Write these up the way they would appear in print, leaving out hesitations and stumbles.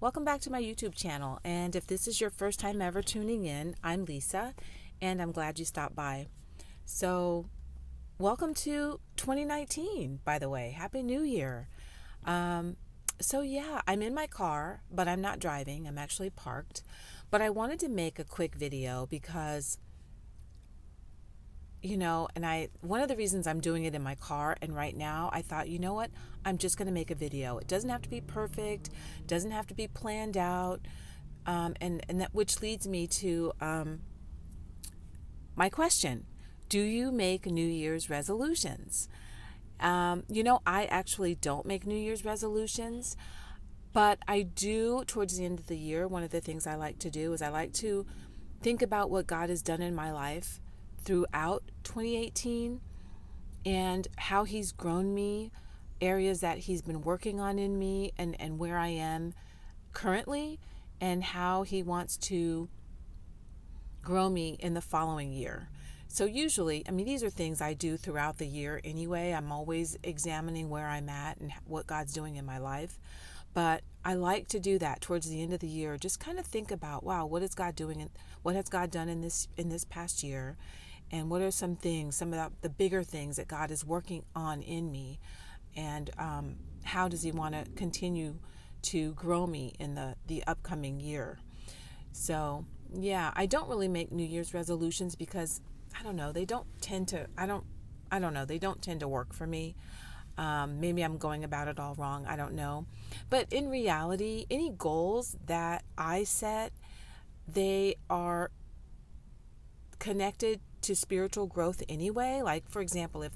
Welcome back to my YouTube channel. And if this is your first time ever tuning in, I'm Lisa, and I'm glad you stopped by. So, welcome to 2019, by the way. Happy New Year. Yeah, I'm in my car, but I'm not driving. I'm actually parked. But I wanted to make a quick video because one of the reasons I'm doing it in my car and right now, I thought, you know what? I'm just going to make a video. It doesn't have to be perfect, doesn't have to be planned out. And that which leads me to my question. Do you make New Year's resolutions? I actually don't make New Year's resolutions, but I do towards the end of the year. One of the things I like to do is I like to think about what God has done in my life throughout 2018 and how he's grown me, areas that he's been working on in me, and where I am currently, and how he wants to grow me in the following year. So usually, these are things I do throughout the year anyway. I'm always examining where I'm at and what God's doing in my life. But I like to do that towards the end of the year. Just kind of think about, wow, what is God doing and what has God done in this past year? And what are some of the bigger things that God is working on in me? And how does he want to continue to grow me in the upcoming year? So, yeah, I don't really make New Year's resolutions because I don't know, they don't tend to work for me. Maybe I'm going about it all wrong. I don't know. But in reality, any goals that I set, they are connected to spiritual growth anyway. Like, for example, if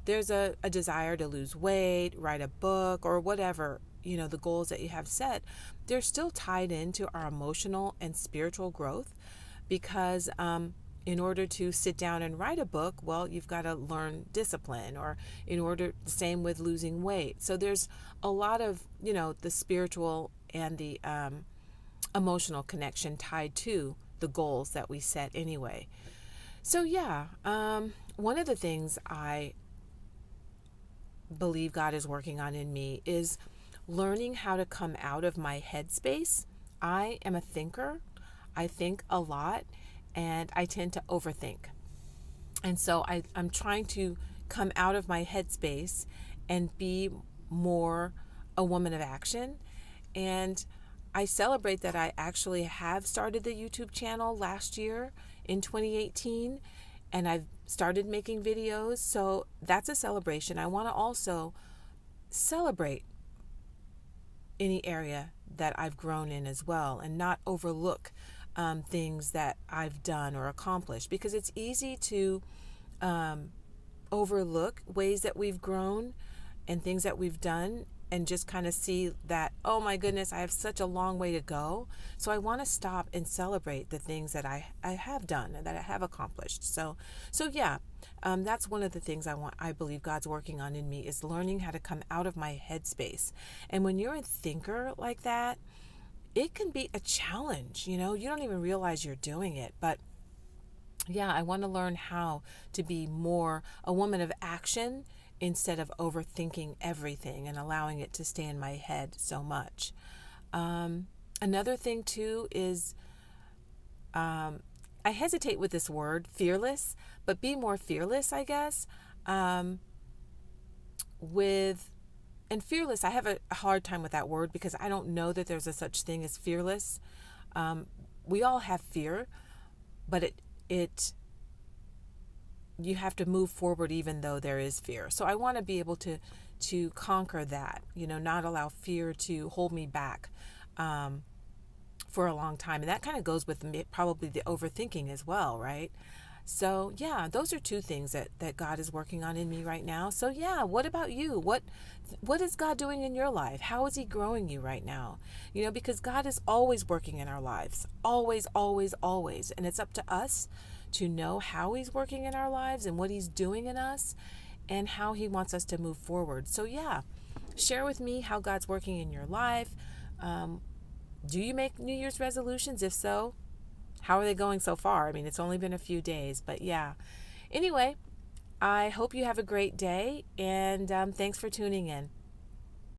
there's a desire to lose weight, write a book, or whatever, the goals that you have set, they're still tied into our emotional and spiritual growth because in order to sit down and write a book, well, you've got to learn discipline, or the same with losing weight. So there's a lot of, the spiritual and the emotional connection tied to the goals that we set anyway. So yeah, one of the things I believe God is working on in me is learning how to come out of my headspace. I am a thinker. I think a lot, and I tend to overthink. And so I'm trying to come out of my headspace and be more a woman of action. And I celebrate that I actually have started the YouTube channel last year in 2018, and I've started making videos. So that's a celebration. I want to also celebrate any area that I've grown in as well, and not overlook things that I've done or accomplished, because it's easy to overlook ways that we've grown and things that we've done, and just kind of see that, oh my goodness, I have such a long way to go. So I want to stop and celebrate the things that I have done and that I have accomplished. So yeah, that's one of the things I believe God's working on in me, is learning how to come out of my headspace. And when you're a thinker like that, it can be a challenge. You don't even realize you're doing it. But yeah, I want to learn how to be more a woman of action instead of overthinking everything and allowing it to stay in my head so much. Another thing too is I hesitate with this word, fearless, but be more fearless, I guess. And fearless, I have a hard time with that word because I don't know that there's a such thing as fearless. We all have fear, but you have to move forward even though there is fear. So I want to be able to conquer that, not allow fear to hold me back for a long time. And that kind of goes with probably the overthinking as well, right? So yeah, those are two things that God is working on in me right now. So yeah, what about you? What is God doing in your life? How is he growing you right now? Because God is always working in our lives. Always, always, always. And it's up to us to know how he's working in our lives and what he's doing in us and how he wants us to move forward. So yeah, share with me how God's working in your life. Do you make New Year's resolutions? If so, how are they going so far? It's only been a few days, but yeah. Anyway, I hope you have a great day, and thanks for tuning in.